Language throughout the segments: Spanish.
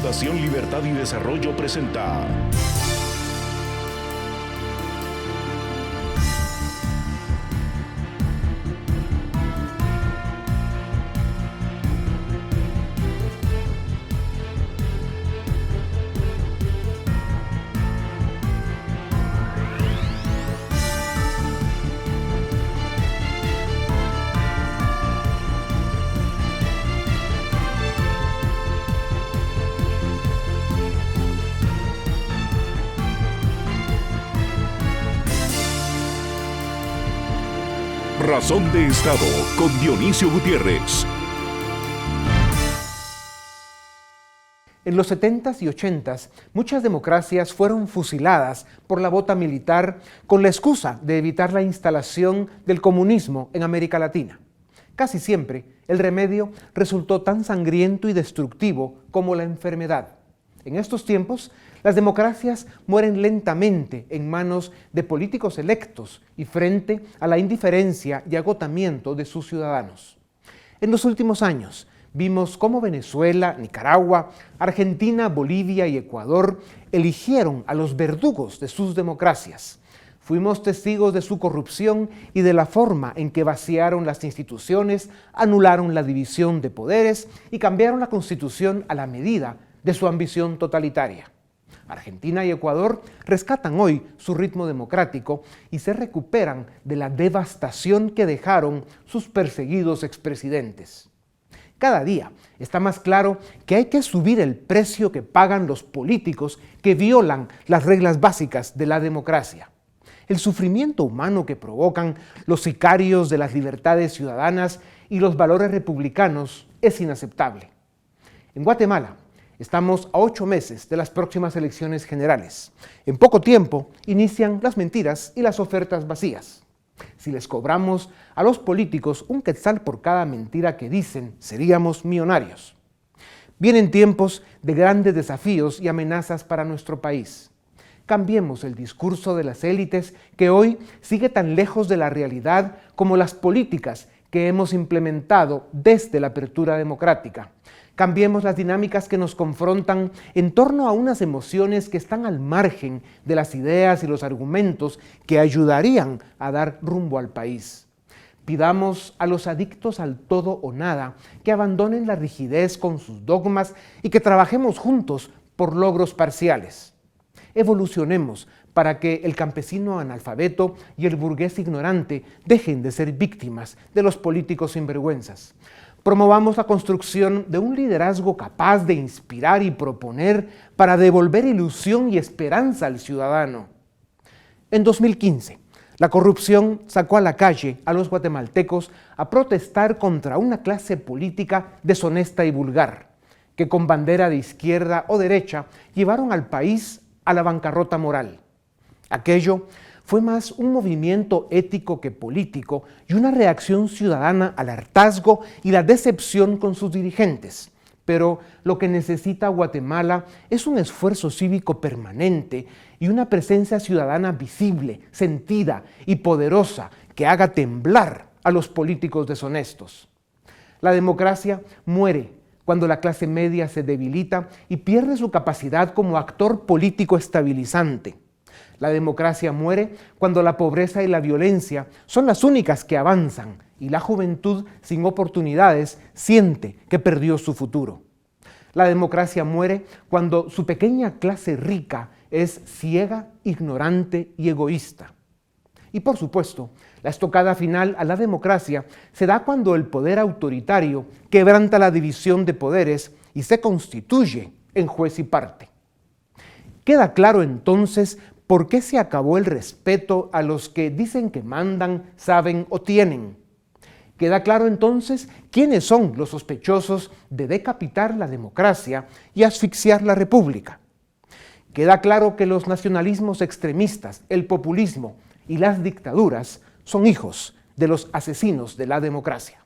Fundación Libertad y Desarrollo presenta Razón de Estado con Dionisio Gutiérrez. En los 70s y 80s, muchas democracias fueron fusiladas por la bota militar con la excusa de evitar la instalación del comunismo en América Latina. Casi siempre, el remedio resultó tan sangriento y destructivo como la enfermedad. En estos tiempos, las democracias mueren lentamente en manos de políticos electos y frente a la indiferencia y agotamiento de sus ciudadanos. En los últimos años, vimos cómo Venezuela, Nicaragua, Argentina, Bolivia y Ecuador eligieron a los verdugos de sus democracias. Fuimos testigos de su corrupción y de la forma en que vaciaron las instituciones, anularon la división de poderes y cambiaron la Constitución a la medida de su ambición totalitaria. Argentina y Ecuador rescatan hoy su ritmo democrático y se recuperan de la devastación que dejaron sus perseguidos expresidentes. Cada día está más claro que hay que subir el precio que pagan los políticos que violan las reglas básicas de la democracia. El sufrimiento humano que provocan los sicarios de las libertades ciudadanas y los valores republicanos es inaceptable. En Guatemala, estamos a 8 meses de las próximas elecciones generales. En poco tiempo inician las mentiras y las ofertas vacías. Si les cobramos a los políticos un quetzal por cada mentira que dicen, seríamos millonarios. Vienen tiempos de grandes desafíos y amenazas para nuestro país. Cambiemos el discurso de las élites que hoy sigue tan lejos de la realidad como las políticas que hemos implementado desde la apertura democrática. Cambiemos las dinámicas que nos confrontan en torno a unas emociones que están al margen de las ideas y los argumentos que ayudarían a dar rumbo al país. Pidamos a los adictos al todo o nada que abandonen la rigidez con sus dogmas y que trabajemos juntos por logros parciales. Evolucionemos para que el campesino analfabeto y el burgués ignorante dejen de ser víctimas de los políticos sinvergüenzas. Promovamos la construcción de un liderazgo capaz de inspirar y proponer para devolver ilusión y esperanza al ciudadano. En 2015, la corrupción sacó a la calle a los guatemaltecos a protestar contra una clase política deshonesta y vulgar, que con bandera de izquierda o derecha llevaron al país a la bancarrota moral. Aquello fue más un movimiento ético que político y una reacción ciudadana al hartazgo y la decepción con sus dirigentes. Pero lo que necesita Guatemala es un esfuerzo cívico permanente y una presencia ciudadana visible, sentida y poderosa que haga temblar a los políticos deshonestos. La democracia muere cuando la clase media se debilita y pierde su capacidad como actor político estabilizante. La democracia muere cuando la pobreza y la violencia son las únicas que avanzan y la juventud sin oportunidades siente que perdió su futuro. La democracia muere cuando su pequeña clase rica es ciega, ignorante y egoísta. Y por supuesto, la estocada final a la democracia se da cuando el poder autoritario quebranta la división de poderes y se constituye en juez y parte. Queda claro entonces por qué se acabó el respeto a los que dicen que mandan, saben o tienen. Queda claro entonces quiénes son los sospechosos de decapitar la democracia y asfixiar la república. Queda claro que los nacionalismos extremistas, el populismo y las dictaduras son hijos de los asesinos de la democracia.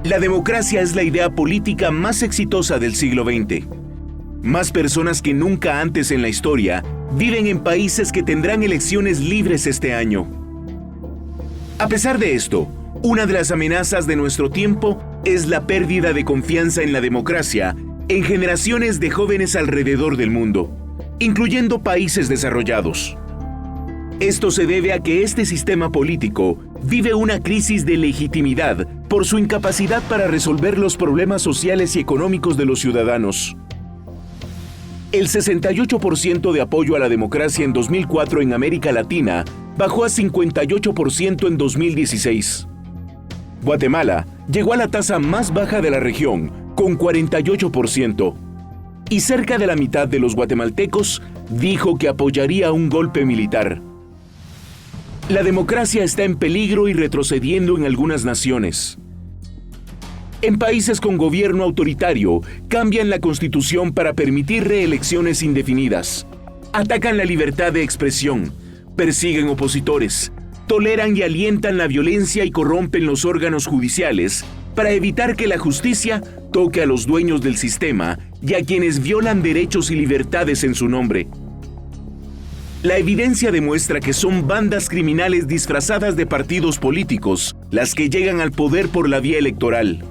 La democracia es la idea política más exitosa del siglo XX. Más personas que nunca antes en la historia viven en países que tendrán elecciones libres este año. A pesar de esto, una de las amenazas de nuestro tiempo es la pérdida de confianza en la democracia en generaciones de jóvenes alrededor del mundo, incluyendo países desarrollados. Esto se debe a que este sistema político vive una crisis de legitimidad por su incapacidad para resolver los problemas sociales y económicos de los ciudadanos. El 68% de apoyo a la democracia en 2004 en América Latina bajó a 58% en 2016. Guatemala llegó a la tasa más baja de la región, con 48%, y cerca de la mitad de los guatemaltecos dijo que apoyaría un golpe militar. La democracia está en peligro y retrocediendo en algunas naciones. En países con gobierno autoritario, cambian la constitución para permitir reelecciones indefinidas. Atacan la libertad de expresión, persiguen opositores, toleran y alientan la violencia y corrompen los órganos judiciales para evitar que la justicia toque a los dueños del sistema y a quienes violan derechos y libertades en su nombre. La evidencia demuestra que son bandas criminales disfrazadas de partidos políticos las que llegan al poder por la vía electoral.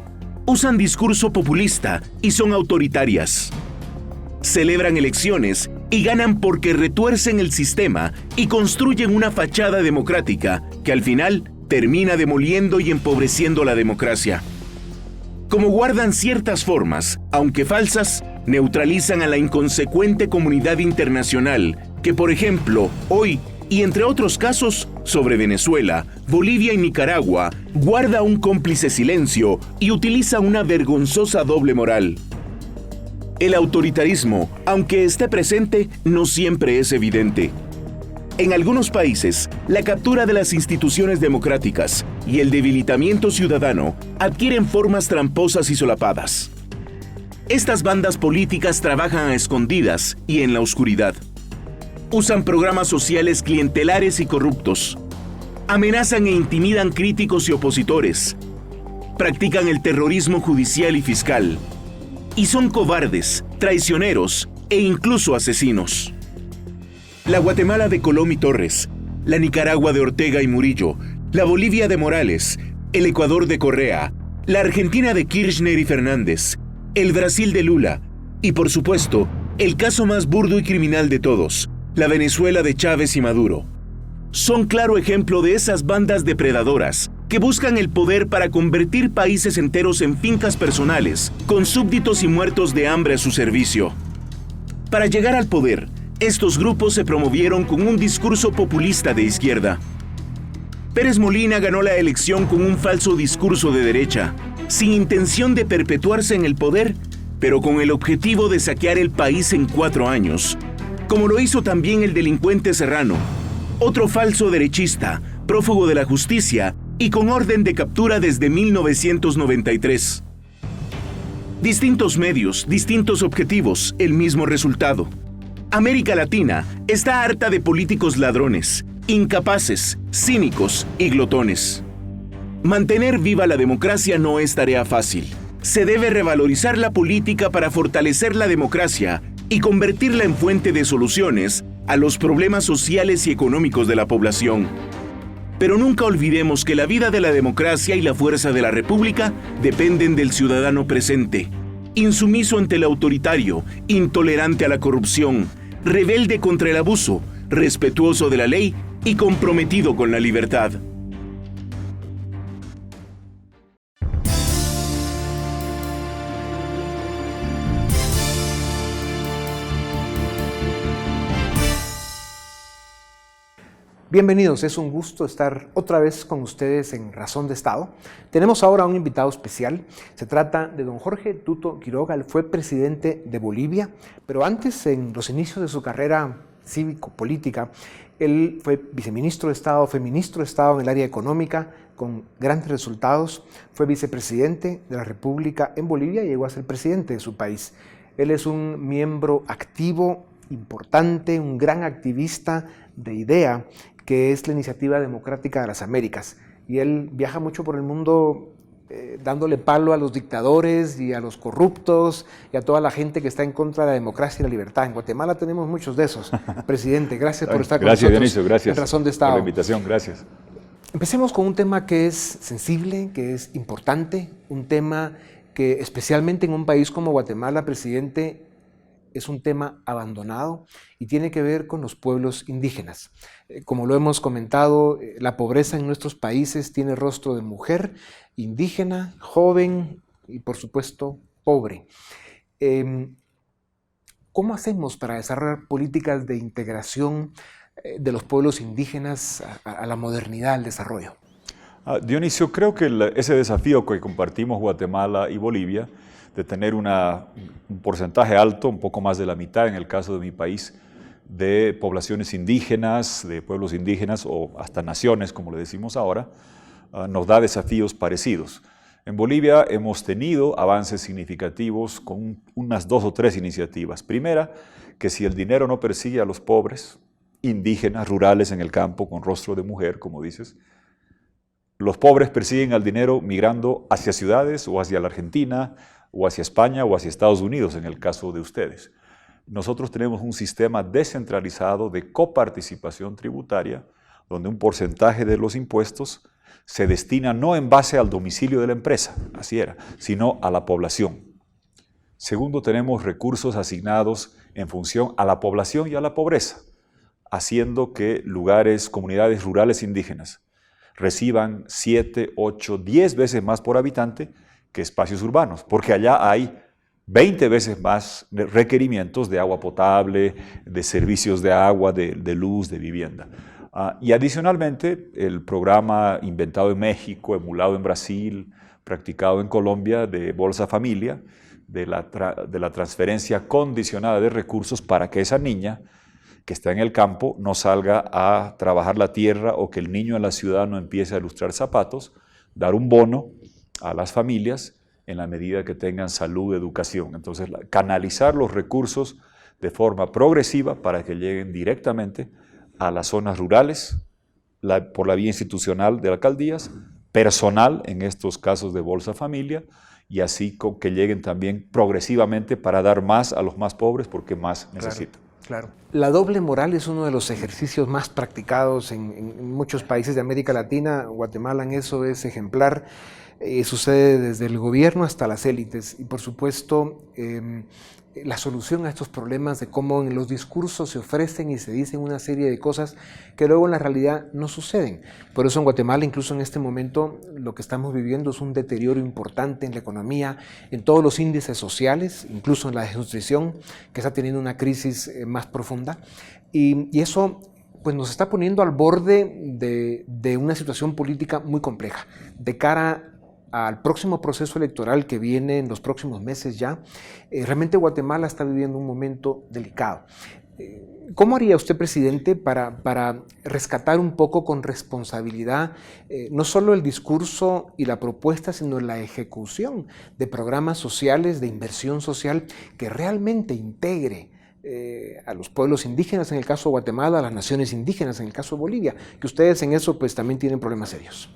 Usan discurso populista y son autoritarias. Celebran elecciones y ganan porque retuercen el sistema y construyen una fachada democrática que al final termina demoliendo y empobreciendo la democracia. Como guardan ciertas formas, aunque falsas, neutralizan a la inconsecuente comunidad internacional que, por ejemplo, hoy, y entre otros casos, sobre Venezuela, Bolivia y Nicaragua, guarda un cómplice silencio y utiliza una vergonzosa doble moral. El autoritarismo, aunque esté presente, no siempre es evidente. En algunos países, la captura de las instituciones democráticas y el debilitamiento ciudadano adquieren formas tramposas y solapadas. Estas bandas políticas trabajan a escondidas y en la oscuridad. Usan programas sociales clientelares y corruptos. Amenazan e intimidan críticos y opositores. Practican el terrorismo judicial y fiscal. Y son cobardes, traicioneros e incluso asesinos. La Guatemala de Colom y Torres, la Nicaragua de Ortega y Murillo, la Bolivia de Morales, el Ecuador de Correa, la Argentina de Kirchner y Fernández, el Brasil de Lula y, por supuesto, el caso más burdo y criminal de todos, la Venezuela de Chávez y Maduro. Son claro ejemplo de esas bandas depredadoras que buscan el poder para convertir países enteros en fincas personales, con súbditos y muertos de hambre a su servicio. Para llegar al poder, estos grupos se promovieron con un discurso populista de izquierda. Pérez Molina ganó la elección con un falso discurso de derecha, sin intención de perpetuarse en el poder, pero con el objetivo de saquear el país en 4 años, como lo hizo también el delincuente Serrano, otro falso derechista, prófugo de la justicia y con orden de captura desde 1993. Distintos medios, distintos objetivos, el mismo resultado. América Latina está harta de políticos ladrones, incapaces, cínicos y glotones. Mantener viva la democracia no es tarea fácil. Se debe revalorizar la política para fortalecer la democracia y convertirla en fuente de soluciones a los problemas sociales y económicos de la población. Pero nunca olvidemos que la vida de la democracia y la fuerza de la república dependen del ciudadano presente, insumiso ante el autoritario, intolerante a la corrupción, rebelde contra el abuso, respetuoso de la ley y comprometido con la libertad. Bienvenidos, es un gusto estar otra vez con ustedes en Razón de Estado. Tenemos ahora un invitado especial. Se trata de don Jorge Tuto Quiroga. Él fue presidente de Bolivia, pero antes, en los inicios de su carrera cívico-política, él fue viceministro de Estado, fue ministro de Estado en el área económica, con grandes resultados. Fue vicepresidente de la República en Bolivia y llegó a ser presidente de su país. Él es un miembro activo, importante, un gran activista de IDEA, que es la Iniciativa Democrática de las Américas. Y él viaja mucho por el mundo dándole palo a los dictadores y a los corruptos y a toda la gente que está en contra de la democracia y la libertad. En Guatemala tenemos muchos de esos. Presidente, gracias por estar con nosotros. Gracias, Dionisio, gracias en Razón de Estado. por la invitación, gracias. Empecemos con un tema que es sensible, que es importante, un tema que especialmente en un país como Guatemala, presidente, es un tema abandonado y tiene que ver con los pueblos indígenas. Como lo hemos comentado, la pobreza en nuestros países tiene rostro de mujer, indígena, joven y por supuesto pobre. ¿Cómo hacemos para desarrollar políticas de integración de los pueblos indígenas a la modernidad, al desarrollo? Dionisio, creo que ese desafío que compartimos Guatemala y Bolivia, de tener un porcentaje alto, un poco más de la mitad en el caso de mi país, de poblaciones indígenas, de pueblos indígenas o hasta naciones, como le decimos ahora, nos da desafíos parecidos. En Bolivia hemos tenido avances significativos con unas 2 o 3 iniciativas. Primera, que si el dinero no persigue a los pobres, indígenas, rurales en el campo, con rostro de mujer, como dices, los pobres persiguen al dinero migrando hacia ciudades o hacia la Argentina, o hacia España o hacia Estados Unidos, en el caso de ustedes. Nosotros tenemos un sistema descentralizado de coparticipación tributaria, donde un porcentaje de los impuestos se destina no en base al domicilio de la empresa, así era, sino a la población. Segundo, tenemos recursos asignados en función a la población y a la pobreza, haciendo que lugares, comunidades rurales indígenas reciban 7, 8, 10 veces más por habitante que espacios urbanos, porque allá hay 20 veces más requerimientos de agua potable, de servicios de agua, de luz, de vivienda. Y adicionalmente, el programa inventado en México, emulado en Brasil, practicado en Colombia, de Bolsa Familia, de la transferencia condicionada de recursos para que esa niña que está en el campo no salga a trabajar la tierra o que el niño en la ciudad no empiece a ilustrar zapatos, dar un bono a las familias en la medida que tengan salud, educación. Entonces, canalizar los recursos de forma progresiva para que lleguen directamente a las zonas rurales, por la vía institucional de alcaldías, personal en estos casos de Bolsa Familia, y así que lleguen también progresivamente para dar más a los más pobres porque más necesitan. Claro. La doble moral es uno de los ejercicios más practicados en muchos países de América Latina. Guatemala en eso es ejemplar. Sucede desde el gobierno hasta las élites y por supuesto la solución a estos problemas de cómo en los discursos se ofrecen y se dicen una serie de cosas que luego en la realidad no suceden. Por eso en Guatemala, incluso en este momento, lo que estamos viviendo es un deterioro importante en la economía, en todos los índices sociales, incluso en la desnutrición, que está teniendo una crisis más profunda. Y eso pues, nos está poniendo al borde de una situación política muy compleja, de cara al próximo proceso electoral que viene en los próximos meses ya. Realmente Guatemala está viviendo un momento delicado. ¿Cómo haría usted, presidente, para rescatar un poco con responsabilidad no solo el discurso y la propuesta, sino la ejecución de programas sociales, de inversión social que realmente integre a los pueblos indígenas en el caso de Guatemala, a las naciones indígenas en el caso de Bolivia, que ustedes en eso pues también tienen problemas serios?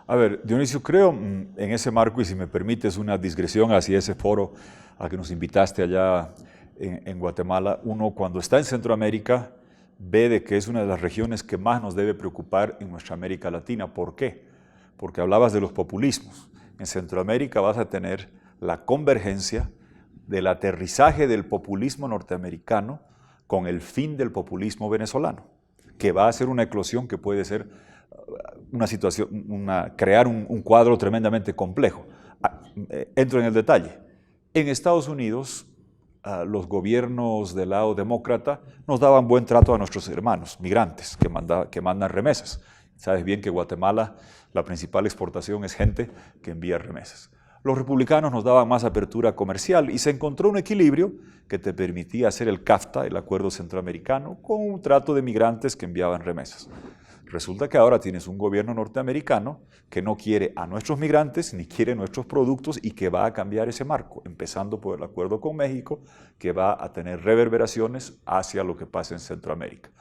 A ver, Dionisio, creo en ese marco, y si me permites una digresión hacia ese foro al que nos invitaste allá en Guatemala, uno cuando está en Centroamérica ve de que es una de las regiones que más nos debe preocupar en nuestra América Latina. ¿Por qué? Porque hablabas de los populismos. En Centroamérica vas a tener la convergencia del aterrizaje del populismo norteamericano con el fin del populismo venezolano, que va a ser una eclosión que puede ser una situación, crear un cuadro tremendamente complejo. Entro en el detalle. En Estados Unidos, los gobiernos del lado demócrata nos daban buen trato a nuestros hermanos migrantes que mandan remesas. Sabes bien que Guatemala, la principal exportación es gente que envía remesas. Los republicanos nos daban más apertura comercial y se encontró un equilibrio que te permitía hacer el CAFTA, el Acuerdo Centroamericano, con un trato de migrantes que enviaban remesas. Resulta que ahora tienes un gobierno norteamericano que no quiere a nuestros migrantes ni quiere nuestros productos y que va a cambiar ese marco, empezando por el acuerdo con México, que va a tener reverberaciones hacia lo que pasa en Centroamérica.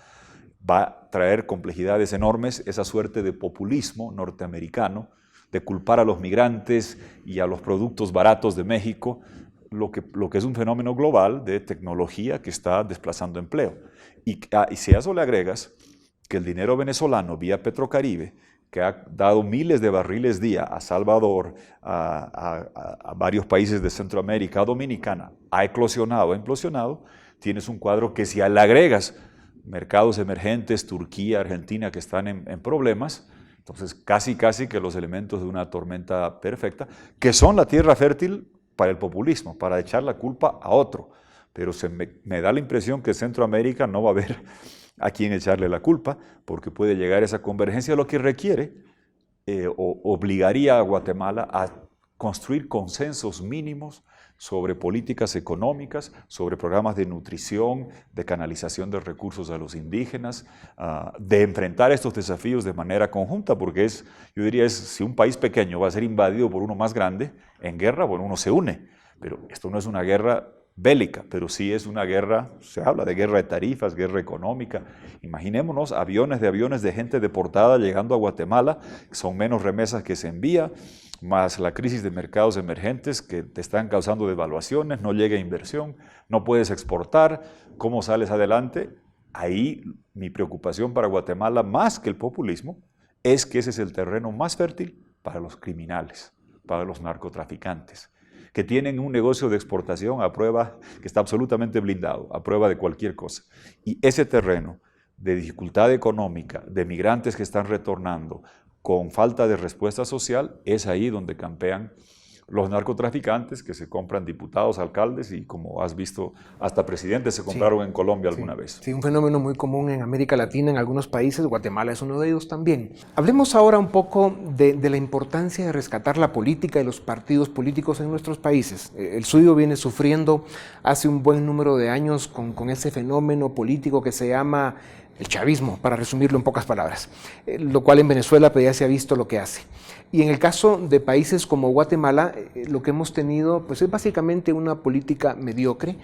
Va a traer complejidades enormes esa suerte de populismo norteamericano de culpar a los migrantes y a los productos baratos de México, lo que es un fenómeno global de tecnología que está desplazando empleo. Y si a eso le agregas que el dinero venezolano vía Petrocaribe, que ha dado miles de barriles día a Salvador, a varios países de Centroamérica, a Dominicana, ha eclosionado, ha implosionado, tienes un cuadro que si le agregas mercados emergentes, Turquía, Argentina, que están en problemas, entonces casi que los elementos de una tormenta perfecta, que son la tierra fértil para el populismo, para echar la culpa a otro. Pero me da la impresión que Centroamérica no va a haber a quién echarle la culpa, porque puede llegar a esa convergencia, lo que requiere o obligaría a Guatemala a construir consensos mínimos sobre políticas económicas, sobre programas de nutrición, de canalización de recursos a los indígenas, de enfrentar estos desafíos de manera conjunta, porque yo diría, si un país pequeño va a ser invadido por uno más grande en guerra, bueno, uno se une, pero esto no es una guerra bélica, pero sí es una guerra, se habla de guerra de tarifas, guerra económica. Imaginémonos aviones de gente deportada llegando a Guatemala, son menos remesas que se envía, más la crisis de mercados emergentes que te están causando devaluaciones, no llega inversión, no puedes exportar, ¿cómo sales adelante? Ahí mi preocupación para Guatemala, más que el populismo, es que ese es el terreno más fértil para los criminales, para los narcotraficantes, que tienen un negocio de exportación a prueba, que está absolutamente blindado, a prueba de cualquier cosa. Y ese terreno de dificultad económica, de migrantes que están retornando, con falta de respuesta social, es ahí donde campean los narcotraficantes que se compran diputados, alcaldes y, como has visto, hasta presidentes se compraron en Colombia alguna vez. Sí, un fenómeno muy común en América Latina, en algunos países. Guatemala es uno de ellos también. Hablemos ahora un poco de la importancia de rescatar la política y los partidos políticos en nuestros países. El suyo viene sufriendo hace un buen número de años con ese fenómeno político que se llama el chavismo, para resumirlo en pocas palabras, lo cual en Venezuela pues, ya se ha visto lo que hace. Y en el caso de países como Guatemala, lo que hemos tenido pues, es básicamente una política mediocre,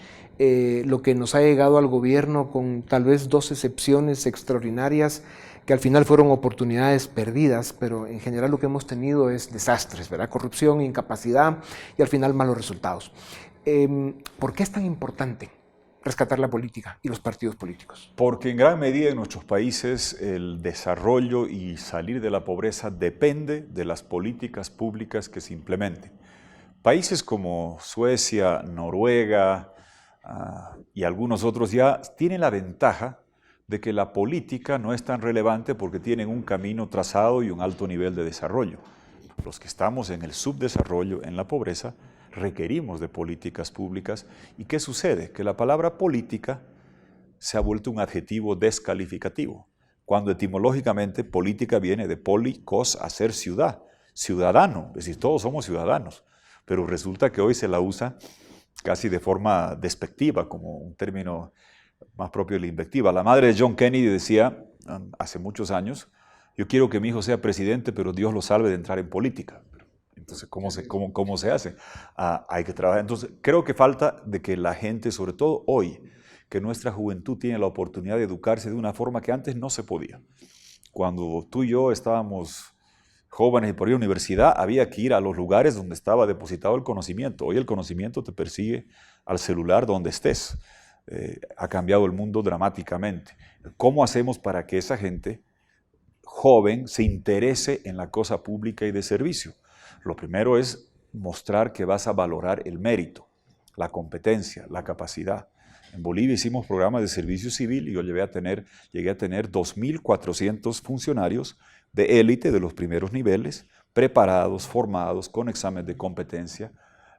lo que nos ha llegado al gobierno con tal vez 2 excepciones extraordinarias, que al final fueron oportunidades perdidas, pero en general lo que hemos tenido es desastres, ¿verdad? Corrupción, incapacidad y al final malos resultados. ¿Por qué es tan importante rescatar la política y los partidos políticos? Porque en gran medida en nuestros países el desarrollo y salir de la pobreza depende de las políticas públicas que se implementen. Países como Suecia, Noruega y algunos otros ya tienen la ventaja de que la política no es tan relevante porque tienen un camino trazado y un alto nivel de desarrollo. Los que estamos en el subdesarrollo, en la pobreza, requerimos de políticas públicas. ¿Y qué sucede? Que la palabra política se ha vuelto un adjetivo descalificativo, cuando etimológicamente política viene de polikos, hacer ciudad, ciudadano, es decir, todos somos ciudadanos, pero resulta que hoy se la usa casi de forma despectiva, como un término más propio de la invectiva. La madre de John Kennedy decía hace muchos años, yo quiero que mi hijo sea presidente, pero Dios lo salve de entrar en política. Entonces, ¿cómo se hace? Hay que trabajar. Entonces, creo que falta de que la gente, sobre todo hoy, que nuestra juventud tiene la oportunidad de educarse de una forma que antes no se podía. Cuando tú y yo estábamos jóvenes y por ir a la universidad, había que ir a los lugares donde estaba depositado el conocimiento. Hoy el conocimiento te persigue al celular donde estés. Ha cambiado el mundo dramáticamente. ¿Cómo hacemos para que esa gente joven se interese en la cosa pública y de servicio? Lo primero es mostrar que vas a valorar el mérito, la competencia, la capacidad. En Bolivia hicimos programas de servicio civil y yo llegué a tener 2.400 funcionarios de élite de los primeros niveles, preparados, formados, con examen de competencia,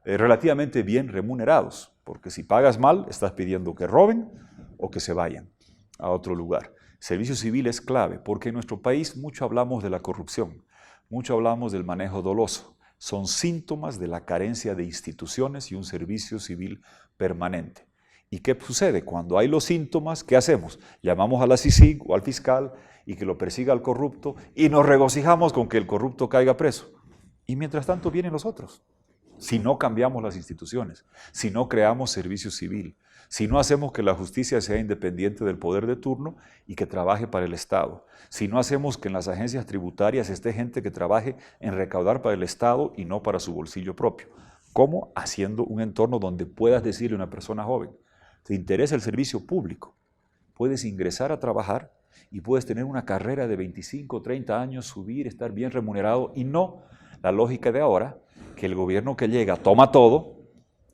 relativamente bien remunerados, porque si pagas mal, estás pidiendo que roben o que se vayan a otro lugar. Servicio civil es clave, porque en nuestro país mucho hablamos de la corrupción, mucho hablamos del manejo doloso. Son síntomas de la carencia de instituciones y un servicio civil permanente. ¿Y qué sucede? Cuando hay los síntomas, ¿qué hacemos? Llamamos a la CICIG o al fiscal y que lo persiga al corrupto y nos regocijamos con que el corrupto caiga preso. Y mientras tanto vienen los otros. si no cambiamos las instituciones, si no creamos servicio civil, si no hacemos que la justicia sea independiente del poder de turno y que trabaje para el Estado, si no hacemos que en las agencias tributarias esté gente que trabaje en recaudar para el Estado y no para su bolsillo propio. ¿Cómo? Haciendo un entorno donde puedas decirle a una persona joven, te interesa el servicio público, puedes ingresar a trabajar y puedes tener una carrera de 25, 30 años, subir, estar bien remunerado, y no la lógica de ahora, que el gobierno que llega toma todo,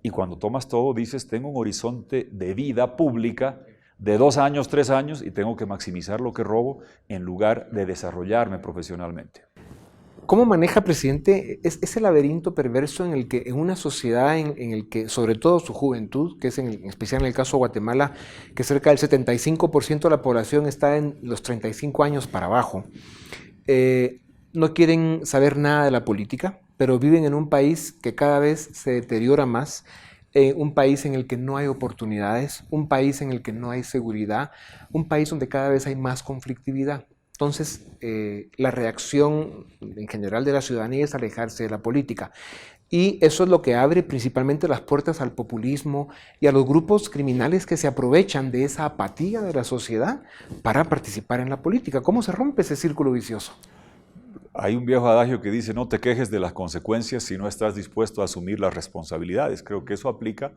y cuando tomas todo dices, tengo un horizonte de vida pública de 2 años, 3 años, y tengo que maximizar lo que robo en lugar de desarrollarme profesionalmente. ¿Cómo maneja, presidente, ese laberinto perverso en el que, en una sociedad en el que, sobre todo su juventud, que es en especial en el caso de Guatemala, que cerca del 75% de la población está en los 35 años para abajo, no quieren saber nada de la política, pero viven en un país que cada vez se deteriora más, un país en el que no hay oportunidades, un país en el que no hay seguridad, un país donde cada vez hay más conflictividad? Entonces, la reacción en general de la ciudadanía es alejarse de la política. Y eso es lo que abre principalmente las puertas al populismo y a los grupos criminales que se aprovechan de esa apatía de la sociedad para participar en la política. ¿Cómo se rompe ese círculo vicioso? Hay un viejo adagio que dice, no te quejes de las consecuencias si no estás dispuesto a asumir las responsabilidades. Creo que eso aplica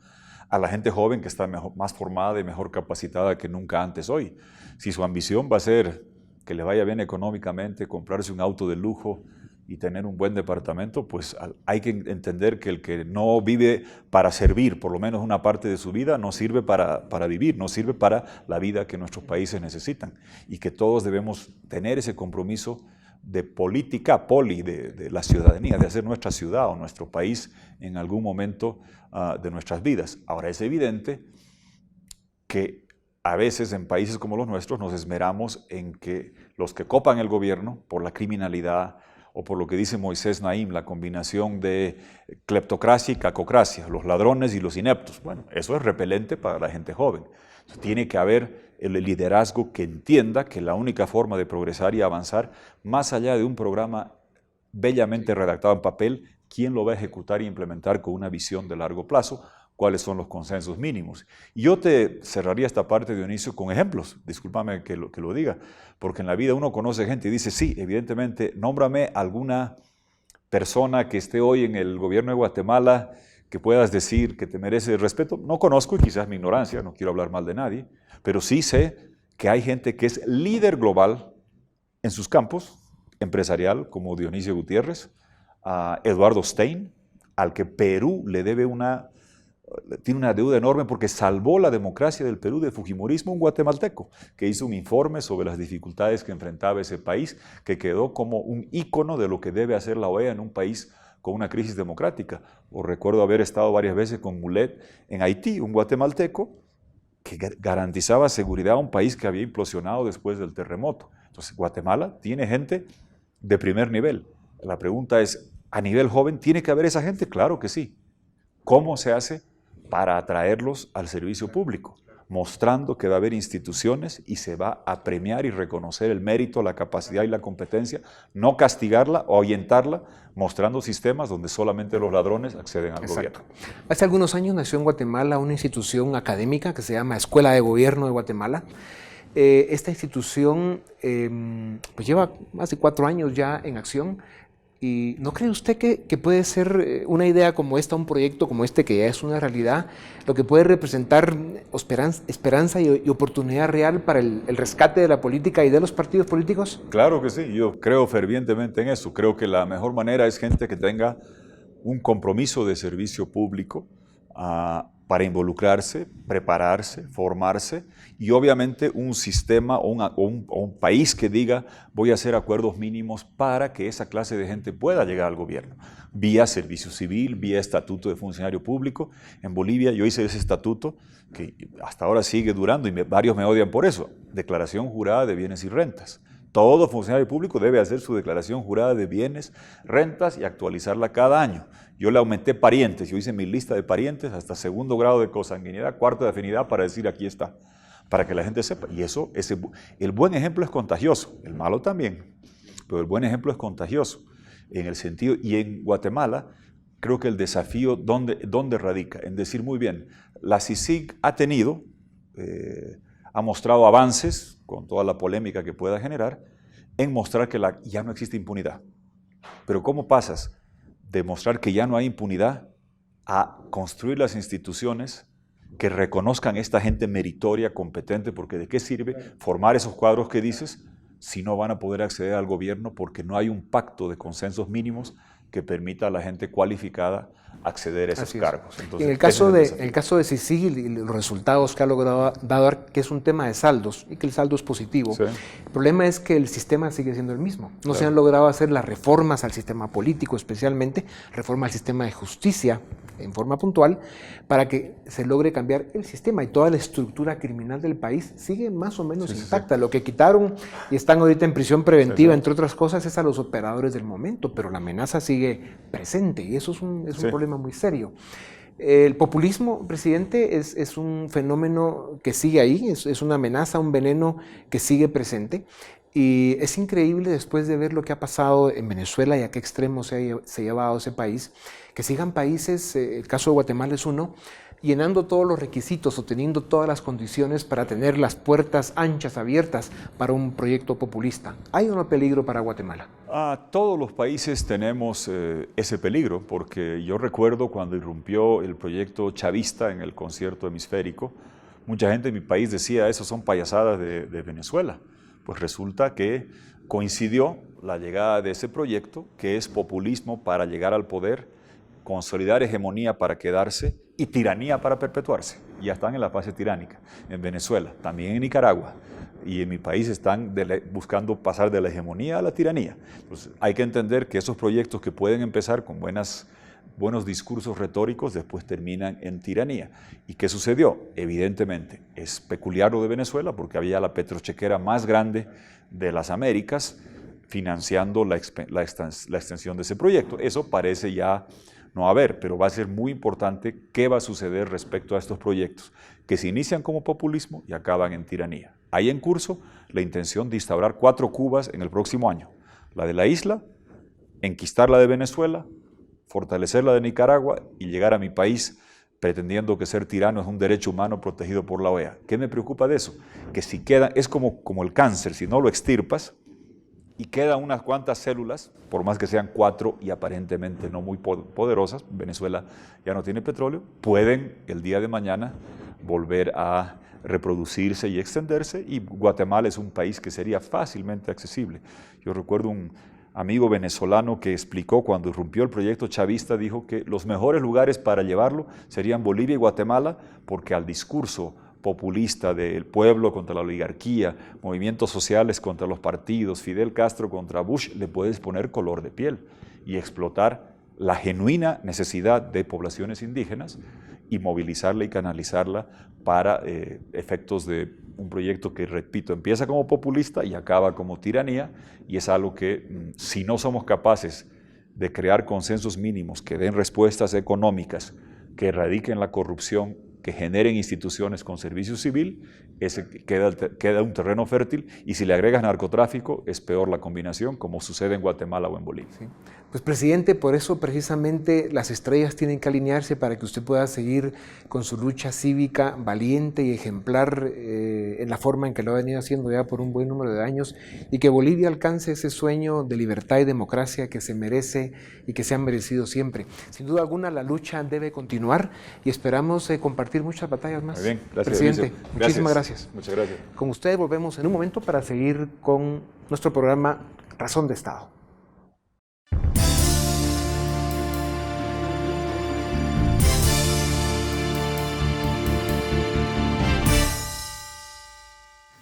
a la gente joven que está más formada y mejor capacitada que nunca antes hoy. Si su ambición va a ser que le vaya bien económicamente, comprarse un auto de lujo y tener un buen departamento, pues hay que entender que el que no vive para servir, por lo menos una parte de su vida, no sirve para vivir, no sirve para la vida que nuestros países necesitan. Y que todos debemos tener ese compromiso de política, de la ciudadanía, de hacer nuestra ciudad o nuestro país en algún momento de nuestras vidas. Ahora, es evidente que a veces en países como los nuestros nos esmeramos en que los que copan el gobierno por la criminalidad o por lo que dice Moisés Naim, la combinación de cleptocracia y cacocracia, los ladrones y los ineptos. Bueno, eso es repelente para la gente joven. Entonces, tiene que haber el liderazgo que entienda que la única forma de progresar y avanzar, más allá de un programa bellamente redactado en papel, ¿quién lo va a ejecutar e implementar con una visión de largo plazo? ¿Cuáles son los consensos mínimos? Y yo te cerraría esta parte, Dionisio, con ejemplos. Discúlpame que lo diga, porque en la vida uno conoce gente y dice, sí, evidentemente, nómbrame alguna persona que esté hoy en el gobierno de Guatemala que puedas decir que te merece respeto. No conozco, y quizás mi ignorancia, no quiero hablar mal de nadie, pero sí sé que hay gente que es líder global en sus campos, empresarial, como Dionisio Gutiérrez, a Eduardo Stein, al que Perú le debe tiene una deuda enorme porque salvó la democracia del Perú de fujimorismo, un guatemalteco, que hizo un informe sobre las dificultades que enfrentaba ese país, que quedó como un ícono de lo que debe hacer la OEA en un país con una crisis democrática. Os recuerdo haber estado varias veces con Mulet en Haití, un guatemalteco que garantizaba seguridad a un país que había implosionado después del terremoto. Entonces, Guatemala tiene gente de primer nivel. La pregunta es, ¿a nivel joven tiene que haber esa gente? Claro que sí. ¿Cómo se hace para atraerlos al servicio público? Mostrando que va a haber instituciones y se va a premiar y reconocer el mérito, la capacidad y la competencia, no castigarla o ahuyentarla, mostrando sistemas donde solamente los ladrones acceden al gobierno. Hace algunos años nació en Guatemala una institución académica que se llama Escuela de Gobierno de Guatemala. Esta institución pues lleva más de 4 años ya en acción. ¿Y no cree usted que puede ser una idea como esta, un proyecto como este, que ya es una realidad, lo que puede representar esperanza y oportunidad real para el rescate de la política y de los partidos políticos? Claro que sí, yo creo fervientemente en eso. Creo que la mejor manera es gente que tenga un compromiso de servicio público para involucrarse, prepararse, formarse, y obviamente un sistema o un país que diga voy a hacer acuerdos mínimos para que esa clase de gente pueda llegar al gobierno, vía servicio civil, vía estatuto de funcionario público. En Bolivia yo hice ese estatuto que hasta ahora sigue durando y varios me odian por eso, declaración jurada de bienes y rentas. Todo funcionario público debe hacer su declaración jurada de bienes, rentas y actualizarla cada año. Yo le aumenté parientes, yo hice mi lista de parientes hasta 2º grado de consanguinidad, 4º de afinidad para decir aquí está, para que la gente sepa. Y eso, el buen ejemplo es contagioso, el malo también, pero el buen ejemplo es contagioso en el sentido, y en Guatemala creo que el desafío, ¿dónde radica? En decir, muy bien, la CICIG ha mostrado avances, con toda la polémica que pueda generar, en mostrar que ya no existe impunidad. Pero ¿cómo pasas de mostrar que ya no hay impunidad a construir las instituciones que reconozcan a esta gente meritoria, competente? Porque ¿de qué sirve formar esos cuadros que dices si no van a poder acceder al gobierno porque no hay un pacto de consensos mínimos que permita a la gente cualificada acceder a esos cargos? Entonces, en el caso de CICIG y los resultados que ha logrado dar, que es un tema de saldos y que el saldo es positivo, el problema es que el sistema sigue siendo el mismo. No se han logrado hacer las reformas al sistema político, especialmente reforma al sistema de justicia en forma puntual, para que se logre cambiar el sistema, y toda la estructura criminal del país sigue más o menos intacta. Lo que quitaron y están ahorita en prisión preventiva, entre otras cosas, es a los operadores del momento, pero la amenaza sigue presente y eso es un problema muy serio. El populismo, presidente, es un fenómeno que sigue ahí, es una amenaza, un veneno que sigue presente. Y es increíble, después de ver lo que ha pasado en Venezuela y a qué extremo se ha llevado ese país, que sigan países, el caso de Guatemala es uno, llenando todos los requisitos o teniendo todas las condiciones para tener las puertas anchas, abiertas para un proyecto populista. ¿Hay o no peligro para Guatemala? Todos los países tenemos ese peligro, porque yo recuerdo cuando irrumpió el proyecto chavista en el concierto hemisférico, mucha gente en mi país decía, eso son payasadas de Venezuela. Pues resulta que coincidió la llegada de ese proyecto, que es populismo para llegar al poder, consolidar hegemonía para quedarse y tiranía para perpetuarse. Ya están en la fase tiránica en Venezuela, también en Nicaragua, y en mi país están buscando pasar de la hegemonía a la tiranía. Entonces hay que entender que esos proyectos que pueden empezar con buenos discursos retóricos, después terminan en tiranía. ¿Y qué sucedió? Evidentemente, es peculiar lo de Venezuela porque había la petrochequera más grande de las Américas financiando la extensión de ese proyecto. Eso parece ya no haber, pero va a ser muy importante qué va a suceder respecto a estos proyectos, que se inician como populismo y acaban en tiranía. Hay en curso la intención de instaurar 4 Cubas en el próximo año. La de la isla, enquistar la de Venezuela, fortalecer la de Nicaragua y llegar a mi país pretendiendo que ser tirano es un derecho humano protegido por la OEA. ¿Qué me preocupa de eso? Que si queda, es como el cáncer, si no lo extirpas y quedan unas cuantas células, por más que sean 4 y aparentemente no muy poderosas, Venezuela ya no tiene petróleo, pueden el día de mañana volver a reproducirse y extenderse, y Guatemala es un país que sería fácilmente accesible. Yo recuerdo un amigo venezolano que explicó cuando irrumpió el proyecto chavista, dijo que los mejores lugares para llevarlo serían Bolivia y Guatemala, porque al discurso populista del pueblo contra la oligarquía, movimientos sociales contra los partidos, Fidel Castro contra Bush, le puedes poner color de piel y explotar la genuina necesidad de poblaciones indígenas y movilizarla y canalizarla para efectos de un proyecto que, repito, empieza como populista y acaba como tiranía, y es algo que si no somos capaces de crear consensos mínimos que den respuestas económicas, que erradiquen la corrupción, que generen instituciones con servicio civil, ese queda un terreno fértil, y si le agregas narcotráfico es peor la combinación, como sucede en Guatemala o en Bolivia. Sí. Pues presidente, por eso precisamente las estrellas tienen que alinearse para que usted pueda seguir con su lucha cívica valiente y ejemplar en la forma en que lo ha venido haciendo ya por un buen número de años, y que Bolivia alcance ese sueño de libertad y democracia que se merece y que se ha merecido siempre. Sin duda alguna la lucha debe continuar y esperamos compartir muchas batallas más. Muy bien, gracias, presidente. Muchísimas gracias. Muchas gracias. Con ustedes volvemos en un momento para seguir con nuestro programa Razón de Estado.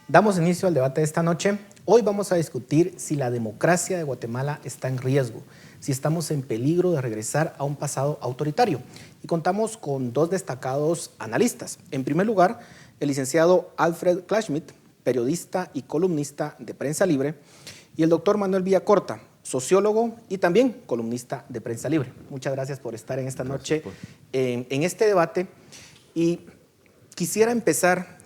Damos inicio al debate de esta noche. Hoy vamos a discutir si la democracia de Guatemala está en riesgo, si estamos en peligro de regresar a un pasado autoritario. Y contamos con 2 destacados analistas. En primer lugar, el licenciado Alfred Kleinschmidt, periodista y columnista de Prensa Libre, y el doctor Manuel Villacorta, sociólogo y también columnista de Prensa Libre. Muchas gracias por estar en esta noche en este debate. Y quisiera empezar,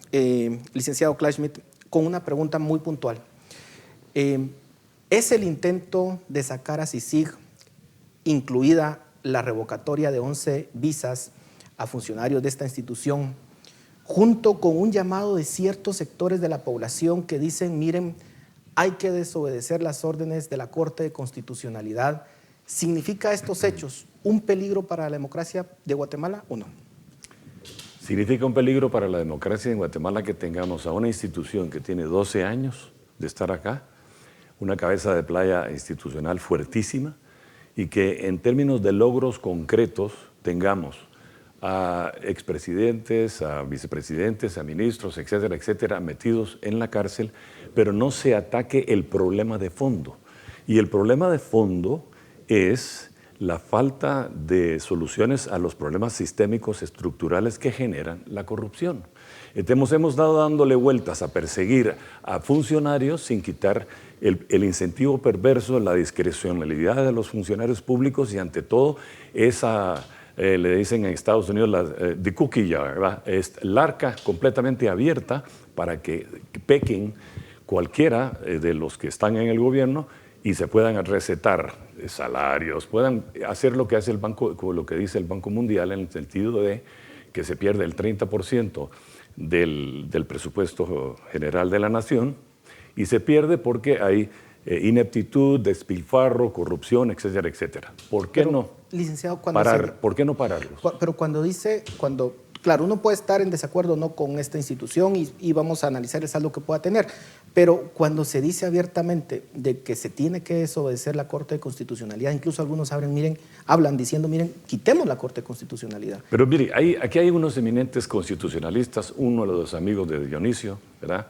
licenciado Kleinschmidt, con una pregunta muy puntual. ¿Es el intento de sacar a CICIG, incluida la revocatoria de 11 visas a funcionarios de esta institución, junto con un llamado de ciertos sectores de la población que dicen, miren, hay que desobedecer las órdenes de la Corte de Constitucionalidad. ¿Significa estos hechos un peligro para la democracia de Guatemala o no? Significa un peligro para la democracia en Guatemala que tengamos a una institución que tiene 12 años de estar acá, una cabeza de playa institucional fuertísima, y que en términos de logros concretos tengamos a expresidentes, a vicepresidentes, a ministros, etcétera, etcétera, metidos en la cárcel, pero no se ataque el problema de fondo. Y el problema de fondo es la falta de soluciones a los problemas sistémicos estructurales que generan la corrupción. Entonces hemos dado dándole vueltas a perseguir a funcionarios sin quitar el incentivo perverso, la discrecionalidad de los funcionarios públicos y ante todo esa, le dicen en Estados Unidos, the cookie jar, ¿verdad? Es la arca completamente abierta para que pequen cualquiera de los que están en el gobierno y se puedan recetar salarios, puedan hacer lo que hace el banco, lo que dice el Banco Mundial en el sentido de que se pierde el 30% del presupuesto general de la nación y se pierde porque hay ineptitud, despilfarro, corrupción, etcétera, etcétera. ¿Por qué no? Licenciado, ¿Por qué no pararlos? Pero claro, uno puede estar en desacuerdo no con esta institución y vamos a analizar el saldo que pueda tener, pero cuando se dice abiertamente de que se tiene que desobedecer la Corte de Constitucionalidad, incluso algunos hablan diciendo, miren, quitemos la Corte de Constitucionalidad. Pero mire, aquí hay unos eminentes constitucionalistas, uno de los amigos de Dionisio, ¿verdad?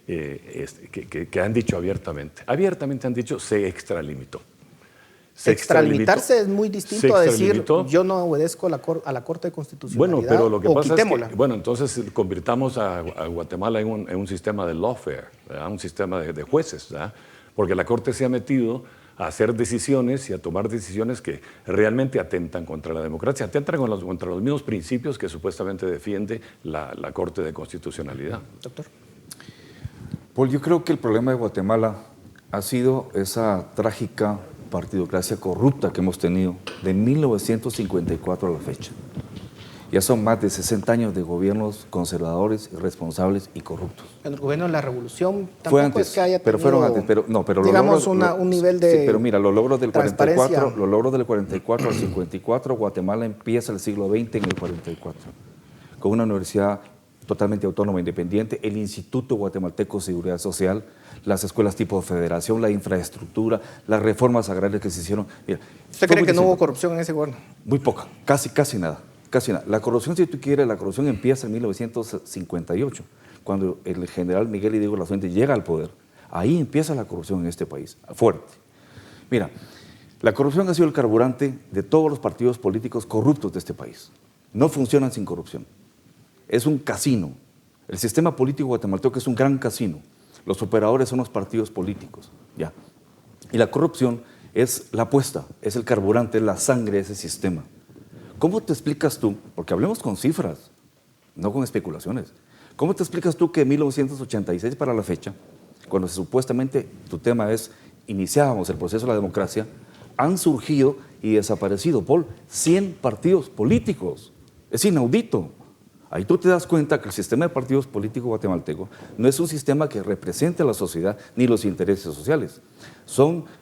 Que han dicho abiertamente han dicho, se extralimitó. Extralimitarse es muy distinto a decir yo no obedezco a la Corte de Constitucionalidad. Bueno, pero lo que pasa quitémosla. es que, bueno, entonces convirtamos a Guatemala en un sistema de lawfare, ¿verdad? Un sistema de jueces, ¿verdad? Porque la Corte se ha metido a hacer decisiones y a tomar decisiones que realmente atentan contra la democracia, atentan contra los mismos principios que supuestamente defiende la Corte de Constitucionalidad. Doctor. Paul, yo creo que el problema de Guatemala ha sido esa trágica partidocracia corrupta que hemos tenido de 1954 a la fecha. Ya son más de 60 años de gobiernos conservadores, irresponsables y corruptos. El gobierno de la Revolución tampoco fue antes, es que haya tenido, pero fueron antes, pero digamos, un nivel de sí, pero mira, los logros del 44 al 54, Guatemala empieza el siglo XX en el 44, con una universidad totalmente autónoma e independiente, el Instituto Guatemalteco de Seguridad Social, las escuelas tipo federación, la infraestructura, las reformas agrarias que se hicieron. Mira, ¿usted cree que no hubo corrupción en ese gobierno? Muy poca, casi nada. La corrupción, si tú quieres, la corrupción empieza en 1958, cuando el general Miguel Hidalgo Lafuente llega al poder. Ahí empieza la corrupción en este país, fuerte. Mira, la corrupción ha sido el carburante de todos los partidos políticos corruptos de este país. No funcionan sin corrupción. Es un casino. El sistema político guatemalteco es un gran casino. Los operadores son los partidos políticos. ¿Ya? Y la corrupción es la apuesta, es el carburante, es la sangre de ese sistema. ¿Cómo te explicas tú? Porque hablemos con cifras, no con especulaciones. ¿Cómo te explicas tú que en 1986 para la fecha, cuando supuestamente tu tema es iniciábamos el proceso de la democracia, han surgido y desaparecido, Paul, 100 partidos políticos? Es inaudito. Ahí tú te das cuenta que el sistema de partidos políticos guatemalteco no es un sistema que represente a la sociedad ni los intereses sociales.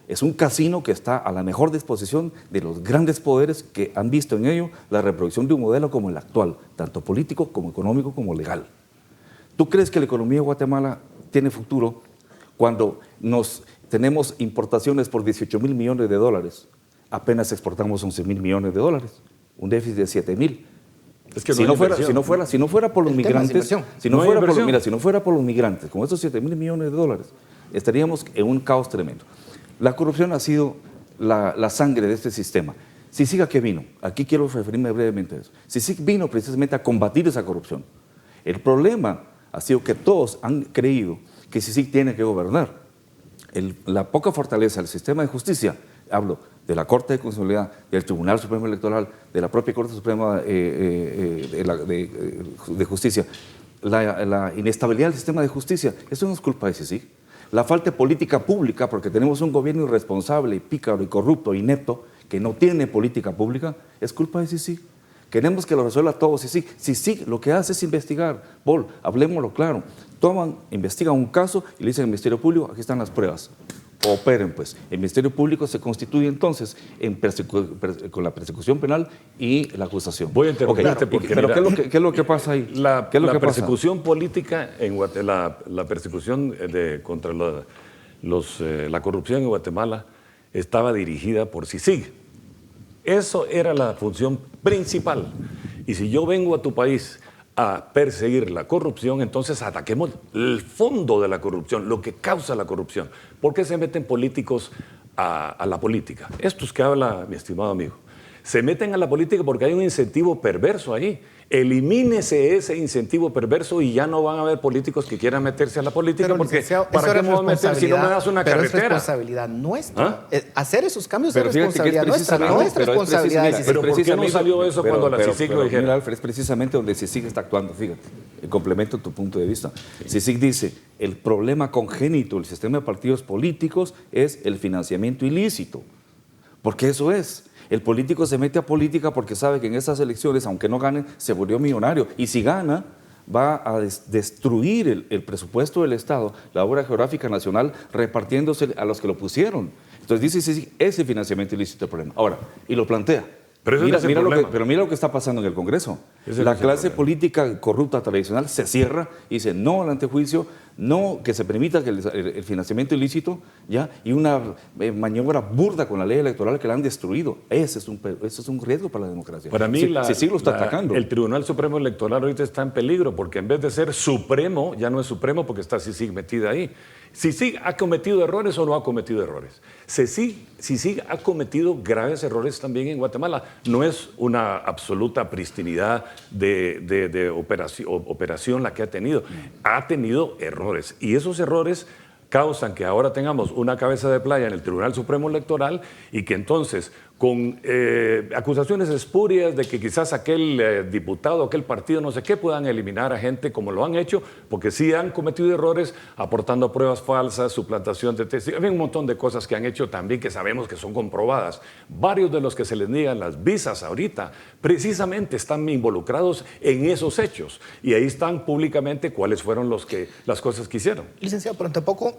Es un casino que está a la mejor disposición de los grandes poderes que han visto en ello la reproducción de un modelo como el actual, tanto político como económico como legal. ¿Tú crees que la economía de Guatemala tiene futuro cuando tenemos importaciones por 18,000 millones de dólares? Apenas exportamos 11,000 millones de dólares, un déficit de 7,000. Es que si no fuera por los migrantes, si no fuera por los migrantes, con esos 7,000 millones de dólares, estaríamos en un caos tremendo. La corrupción ha sido la sangre de este sistema. CICIG, ¿a qué vino? Aquí quiero referirme brevemente a eso. CICIG vino precisamente a combatir esa corrupción. El problema ha sido que todos han creído que CICIG tiene que gobernar. La poca fortaleza del sistema de justicia, hablo de la Corte de Constitucionalidad, del Tribunal Supremo Electoral, de la propia Corte Suprema de Justicia, la inestabilidad del sistema de justicia, eso no es culpa de CICIG. La falta de política pública, porque tenemos un gobierno irresponsable, pícaro y corrupto, inepto, que no tiene política pública, es culpa de CICIG. Queremos que lo resuelva todo CICIG. CICIG lo que hace es investigar. Paul, hablemoslo claro. Investigan un caso y le dicen al Ministerio Público, aquí están las pruebas. Operen, pues. El Ministerio Público se constituye entonces con la persecución penal y la acusación. Voy a interrumpirte porque pero mira, ¿qué es lo que pasa ahí? La persecución pasa? política en Guatemala, la persecución contra la corrupción en Guatemala estaba dirigida por CICIG. Eso era la función principal. Y si yo vengo a tu país a perseguir la corrupción, entonces ataquemos el fondo de la corrupción, lo que causa la corrupción. ¿Por qué se meten políticos a la política? Estos que habla mi estimado amigo. Se meten a la política porque hay un incentivo perverso ahí. Elimínese ese incentivo perverso y ya no van a haber políticos que quieran meterse a la política. Pero, porque ¿para qué me voy a meter si no me das una carretera? Es responsabilidad nuestra. ¿Ah? Hacer esos cambios Pero es responsabilidad nuestra, no es responsabilidad de CICIG. Pero ¿por qué no salió eso cuando la CICIG lo dijera? Mira, Alfred, es precisamente donde CICIG está actuando, fíjate, en complemento a tu punto de vista. Sí. CICIG dice, el problema congénito del sistema de partidos políticos es el financiamiento ilícito, porque eso es. El político se mete a política porque sabe que en esas elecciones, aunque no gane, se volvió millonario. Y si gana, va a destruir el presupuesto del Estado, la obra geográfica nacional, repartiéndose a los que lo pusieron. Entonces dice, sí, ese financiamiento ilícito es el problema. Ahora, y lo plantea. Pero mira lo que está pasando en el Congreso. La clase política corrupta tradicional se cierra y dice no al antejuicio, no que se permita que el financiamiento ilícito, ¿ya? Y una maniobra burda con la ley electoral que la han destruido. Ese es un riesgo para la democracia. Para mí, sí lo está atacando. El Tribunal Supremo Electoral ahorita está en peligro porque en vez de ser supremo, ya no es supremo porque está CICIG metida ahí. CICIG ha cometido errores o no ha cometido errores. CICIG ha cometido graves errores también en Guatemala. No es una absoluta pristinidad de operación la que ha tenido. Ha tenido errores y esos errores causan que ahora tengamos una cabeza de playa en el Tribunal Supremo Electoral y que entonces con acusaciones espurias de que quizás aquel diputado, aquel partido, no sé qué, puedan eliminar a gente como lo han hecho, porque sí han cometido errores aportando pruebas falsas, suplantación de testigos, hay un montón de cosas que han hecho también que sabemos que son comprobadas. Varios de los que se les niegan las visas ahorita precisamente están involucrados en esos hechos y ahí están públicamente cuáles fueron las cosas que hicieron. Licenciado, pero tampoco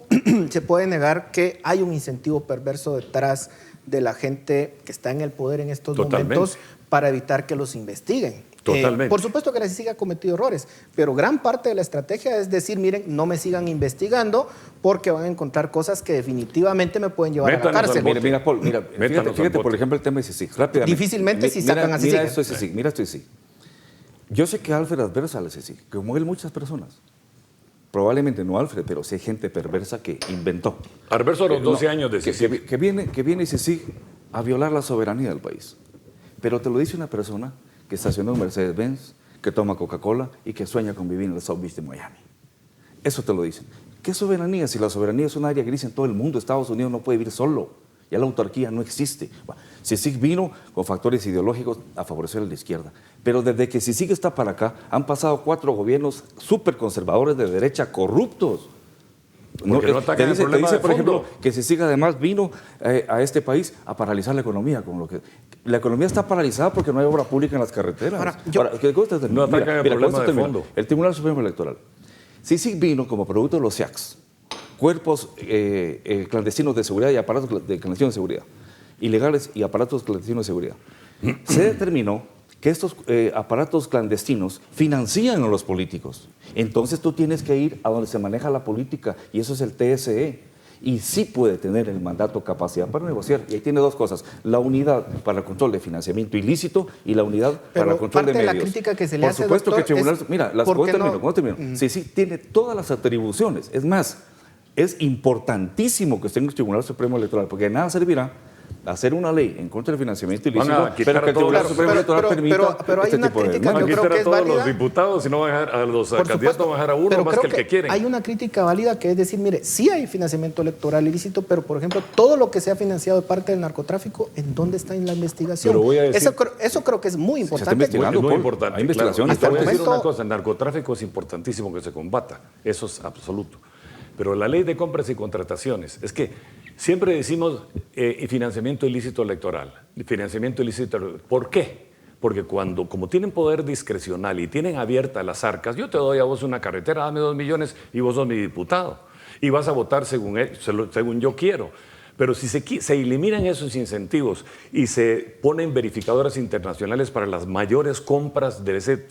se puede negar que hay un incentivo perverso detrás de la gente que está en el poder en estos momentos para evitar que los investiguen. Totalmente. Por supuesto que la CICIG ha cometido errores, pero gran parte de la estrategia es decir, miren, no me sigan investigando porque van a encontrar cosas que definitivamente me pueden llevar a la cárcel. Mira, Paul, fíjate por ejemplo el tema de CICIG. Rápidamente. Difícilmente si sacan a CICIG. Mira esto de CICIG, mira esto de CICIG. Yo sé que Alfred adversa a la CICIG, como él muchas personas. Probablemente no Alfred, pero sí hay gente perversa que inventó. Adverso a los 12 años de CICIG. Que viene CICIG a violar la soberanía del país. Pero te lo dice una persona que estacionó en Mercedes-Benz, que toma Coca-Cola y que sueña con vivir en el South Beach de Miami. Eso te lo dicen. ¿Qué soberanía? Si la soberanía es un área gris en todo el mundo, Estados Unidos no puede vivir solo. Ya la autarquía no existe. CICIG vino con factores ideológicos a favorecer a la izquierda. Pero desde que CICIG está para acá, han pasado 4 gobiernos súper conservadores de derecha corruptos. Te dice, por ejemplo, que CICIG además vino a este país a paralizar la economía. La economía está paralizada porque no hay obra pública en las carreteras. No atacan el problema de fondo. El Tribunal Supremo Electoral. CICIG vino como producto de los SIACs, cuerpos clandestinos de seguridad y aparatos clandestinos de seguridad, ilegales y aparatos clandestinos de seguridad. Se determinó que estos aparatos clandestinos financian a los políticos. Entonces tú tienes que ir a donde se maneja la política y eso es el TSE. Y sí puede tener el mandato capacidad para negociar. Y ahí tiene 2 cosas, la unidad para el control de financiamiento ilícito y la unidad para el control de medios. Parte de la crítica que se le hace, Por supuesto doctor, que el tribunal... Mira, ¿cómo termino? Sí, tiene todas las atribuciones. Es más, es importantísimo que esté en el Tribunal Supremo Electoral, porque de nada servirá hacer una ley en contra del financiamiento ilícito, pero que el Tribunal Supremo Electoral permita este tipo de... Van a quitar a todos los diputados y no van a dejar a los candidatos, van a dejar a uno más que el que quieren. Hay una crítica válida que es decir, mire, sí hay financiamiento electoral ilícito, pero por ejemplo, todo lo que se ha financiado de parte del narcotráfico, ¿en dónde está en la investigación? Pero voy a decir, eso creo que es muy importante. Es muy importante. Hay investigaciones. Te voy a decir una cosa, el narcotráfico es importantísimo que se combata, eso es absoluto. Pero la ley de compras y contrataciones, es que Siempre decimos financiamiento ilícito electoral. Financiamiento ilícito electoral. ¿Por qué? Porque como tienen poder discrecional y tienen abiertas las arcas, yo te doy a vos una carretera, dame 2 millones y vos sos mi diputado. Y vas a votar según yo quiero. Pero si se eliminan esos incentivos y se ponen verificadoras internacionales para las mayores compras de ese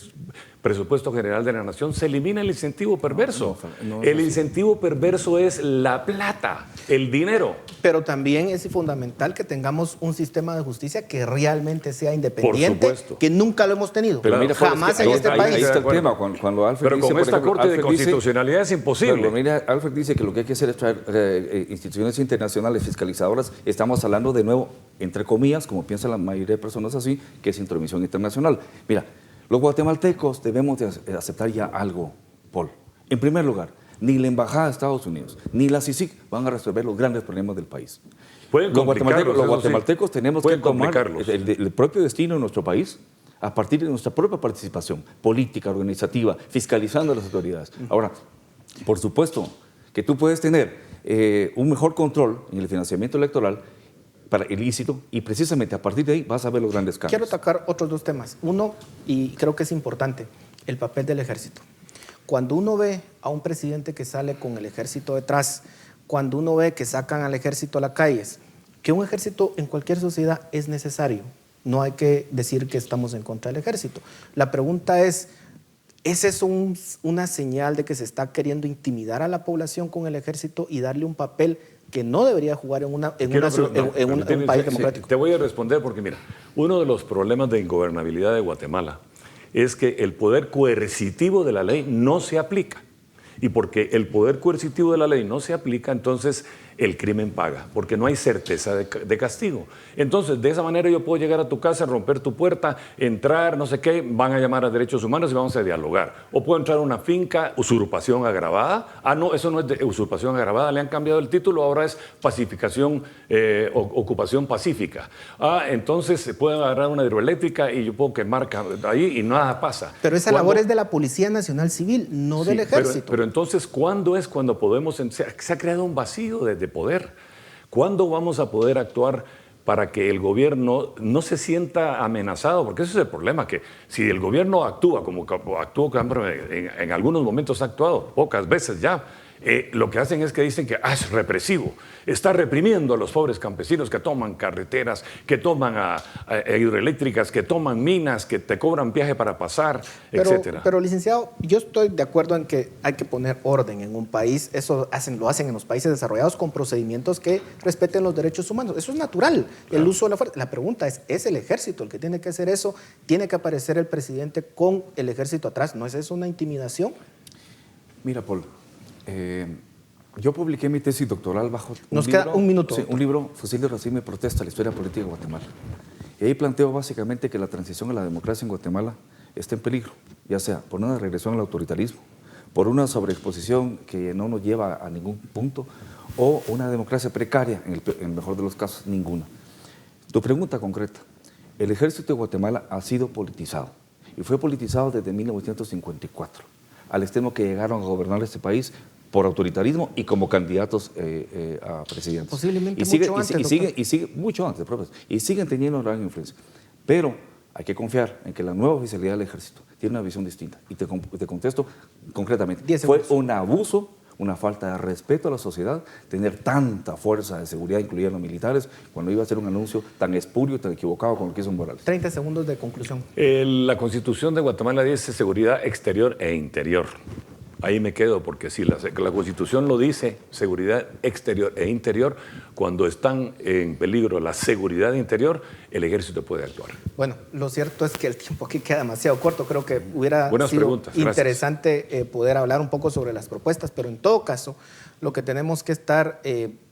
presupuesto general de la nación, se elimina el incentivo perverso. El incentivo perverso es la plata, el dinero. Pero también es fundamental que tengamos un sistema de justicia que realmente sea independiente, por supuesto, que nunca lo hemos tenido. Pero mira, jamás en este país. Ahí está el tema. Cuando Alfred pero dice, con esta ejemplo, Corte de Alfred Constitucionalidad es imposible. Pero mira, Alfred dice que lo que hay que hacer es traer instituciones internacionales fiscalizadoras. Estamos hablando de nuevo, entre comillas, como piensa la mayoría de personas así, que es intromisión internacional. Mira, los guatemaltecos debemos de aceptar ya algo, Paul. En primer lugar, ni la Embajada de Estados Unidos, ni la CICIG van a resolver los grandes problemas del país. Los guatemaltecos tenemos que tomar el propio destino de nuestro país a partir de nuestra propia participación política, organizativa, fiscalizando a las autoridades. Ahora, por supuesto que tú puedes tener un mejor control en el financiamiento electoral para ilícito y precisamente a partir de ahí vas a ver los grandes cambios. Quiero tocar otros 2 temas. Uno, y creo que es importante, el papel del ejército. Cuando uno ve a un presidente que sale con el ejército detrás, cuando uno ve que sacan al ejército a las calles, que un ejército en cualquier sociedad es necesario. No hay que decir que estamos en contra del ejército. La pregunta ¿es eso una señal de que se está queriendo intimidar a la población con el ejército y darle un papel que no debería jugar en un país democrático? Te voy a responder porque mira, uno de los problemas de ingobernabilidad de Guatemala es que el poder coercitivo de la ley no se aplica. Y porque el poder coercitivo de la ley no se aplica, entonces el crimen paga, porque no hay certeza de castigo. Entonces, de esa manera yo puedo llegar a tu casa, romper tu puerta, entrar, no sé qué, van a llamar a derechos humanos y vamos a dialogar. O puedo entrar a una finca, usurpación agravada. Ah, no, eso no es de usurpación agravada, le han cambiado el título, ahora es pacificación, ocupación pacífica. Ah, entonces se puede agarrar una hidroeléctrica y yo puedo quemar ahí y nada pasa. Pero esa labor es de la Policía Nacional Civil, no del ejército. Pero entonces, ¿cuándo es cuando podemos? Se ha creado un vacío de poder. ¿Cuándo vamos a poder actuar para que el gobierno no se sienta amenazado? Porque ese es el problema, que si el gobierno actúa como actuó en algunos momentos ha actuado, pocas veces ya, lo que hacen es que dicen que es represivo, está reprimiendo a los pobres campesinos que toman carreteras, que toman hidroeléctricas, que toman minas, que te cobran viaje para pasar, etcétera. Pero licenciado, yo estoy de acuerdo en que hay que poner orden en un país. Eso lo hacen en los países desarrollados con procedimientos que respeten los derechos humanos. Eso es natural, el uso de la fuerza. La pregunta es el ejército el que tiene que hacer eso. Tiene que aparecer el presidente con el ejército atrás. ¿No es eso una intimidación? Mira, Paul, yo publiqué mi tesis doctoral bajo queda un minuto. Sí, un libro, Fusil de Racismo y Protesta, la historia política de Guatemala. Y ahí planteo básicamente que la transición a la democracia en Guatemala está en peligro, ya sea por una regresión al autoritarismo, por una sobreexposición que no nos lleva a ningún punto, o una democracia precaria, en el mejor de los casos, ninguna. Tu pregunta concreta, el ejército de Guatemala ha sido politizado, y fue politizado desde 1954, al extremo que llegaron a gobernar este país por autoritarismo y como candidatos a presidentes. Posiblemente mucho antes, profesor. Y siguen teniendo gran influencia. Pero hay que confiar en que la nueva oficialidad del ejército tiene una visión distinta. Y te contesto concretamente. Fue un abuso, una falta de respeto a la sociedad, tener tanta fuerza de seguridad, incluyendo militares, cuando iba a hacer un anuncio tan espurio, tan equivocado como lo que hizo Morales. 30 segundos de conclusión. La Constitución de Guatemala dice seguridad exterior e interior. Ahí me quedo, porque si la Constitución lo dice, seguridad exterior e interior, cuando están en peligro la seguridad interior, el ejército puede actuar. Bueno, lo cierto es que el tiempo aquí queda demasiado corto. Creo que hubiera sido interesante poder hablar un poco sobre las propuestas, pero en todo caso, lo que tenemos que estar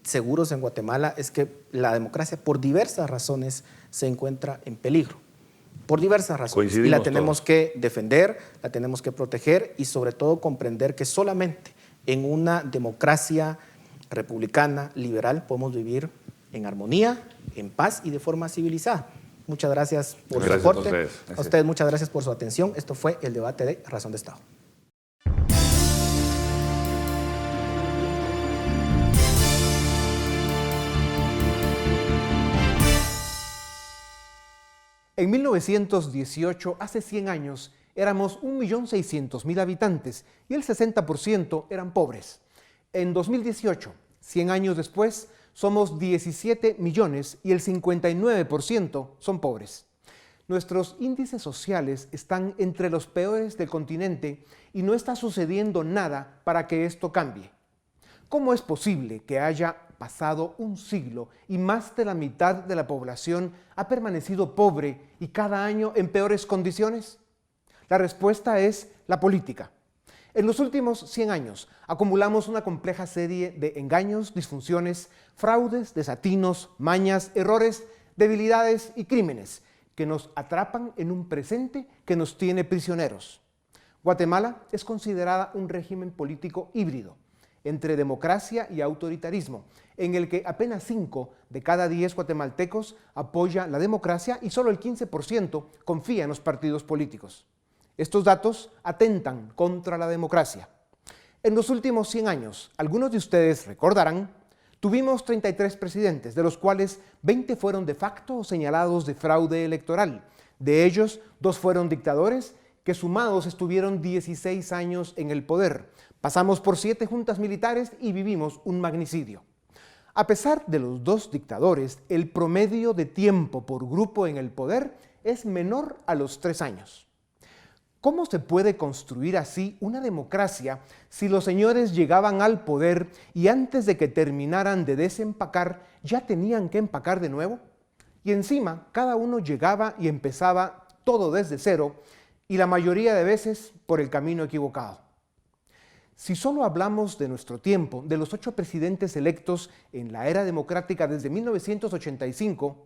seguros en Guatemala es que la democracia, por diversas razones, se encuentra en peligro. Por diversas razones. Y la tenemos que defender, la tenemos que proteger y sobre todo comprender que solamente en una democracia republicana, liberal, podemos vivir en armonía, en paz y de forma civilizada. Muchas gracias por su aporte. A ustedes muchas gracias por su atención. Esto fue el debate de Razón de Estado. En 1918, hace 100 años, éramos 1.600.000 habitantes y el 60% eran pobres. En 2018, 100 años después, somos 17 millones y el 59% son pobres. Nuestros índices sociales están entre los peores del continente y no está sucediendo nada para que esto cambie. ¿Cómo es posible que haya pasado un siglo y más de la mitad de la población ha permanecido pobre y cada año en peores condiciones? La respuesta es la política. En los últimos 100 años acumulamos una compleja serie de engaños, disfunciones, fraudes, desatinos, mañas, errores, debilidades y crímenes que nos atrapan en un presente que nos tiene prisioneros. Guatemala es considerada un régimen político híbrido entre democracia y autoritarismo, en el que apenas 5 de cada 10 guatemaltecos apoya la democracia y solo el 15% confía en los partidos políticos. Estos datos atentan contra la democracia. En los últimos 100 años, algunos de ustedes recordarán, tuvimos 33 presidentes, de los cuales 20 fueron de facto o señalados de fraude electoral. De ellos, 2 fueron dictadores, que sumados estuvieron 16 años en el poder. Pasamos por 7 juntas militares y vivimos un magnicidio. A pesar de los 2 dictadores, el promedio de tiempo por grupo en el poder es menor a los 3 años. ¿Cómo se puede construir así una democracia si los señores llegaban al poder y antes de que terminaran de desempacar ya tenían que empacar de nuevo? Y encima cada uno llegaba y empezaba todo desde cero y la mayoría de veces por el camino equivocado. Si solo hablamos de nuestro tiempo, de los 8 presidentes electos en la era democrática desde 1985,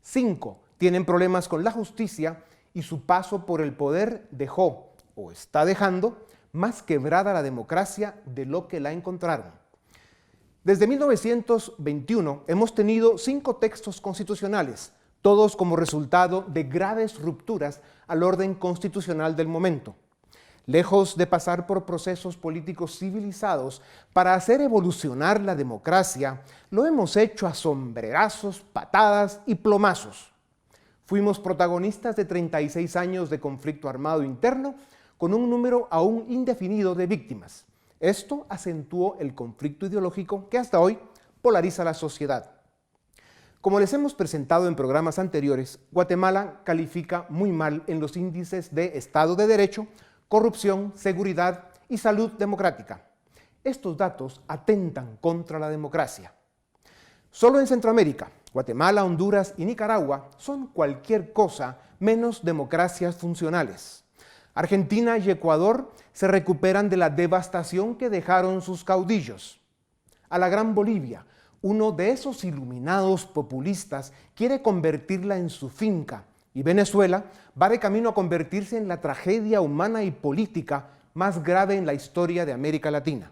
5 tienen problemas con la justicia y su paso por el poder dejó, o está dejando, más quebrada la democracia de lo que la encontraron. Desde 1921 hemos tenido 5 textos constitucionales, todos como resultado de graves rupturas al orden constitucional del momento. Lejos de pasar por procesos políticos civilizados para hacer evolucionar la democracia, lo hemos hecho a sombrerazos, patadas y plomazos. Fuimos protagonistas de 36 años de conflicto armado interno con un número aún indefinido de víctimas. Esto acentuó el conflicto ideológico que hasta hoy polariza la sociedad. Como les hemos presentado en programas anteriores, Guatemala califica muy mal en los índices de Estado de Derecho, corrupción, seguridad y salud democrática. Estos datos atentan contra la democracia. Solo en Centroamérica, Guatemala, Honduras y Nicaragua son cualquier cosa menos democracias funcionales. Argentina y Ecuador se recuperan de la devastación que dejaron sus caudillos. A la Gran Bolivia, uno de esos iluminados populistas quiere convertirla en su finca y Venezuela va de camino a convertirse en la tragedia humana y política más grave en la historia de América Latina.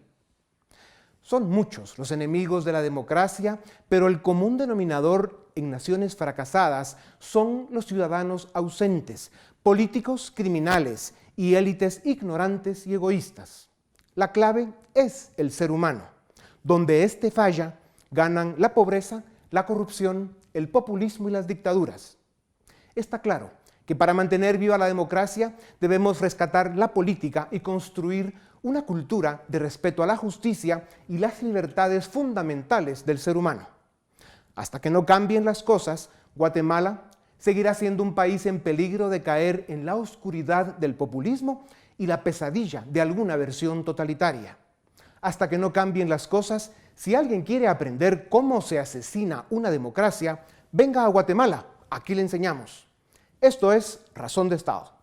Son muchos los enemigos de la democracia, pero el común denominador en naciones fracasadas son los ciudadanos ausentes, políticos criminales y élites ignorantes y egoístas. La clave es el ser humano. Donde éste falla, ganan la pobreza, la corrupción, el populismo y las dictaduras. Está claro que para mantener viva la democracia debemos rescatar la política y construir una cultura de respeto a la justicia y las libertades fundamentales del ser humano. Hasta que no cambien las cosas, Guatemala seguirá siendo un país en peligro de caer en la oscuridad del populismo y la pesadilla de alguna versión totalitaria. Hasta que no cambien las cosas, si alguien quiere aprender cómo se asesina una democracia, venga a Guatemala, aquí le enseñamos. Esto es Razón de Estado.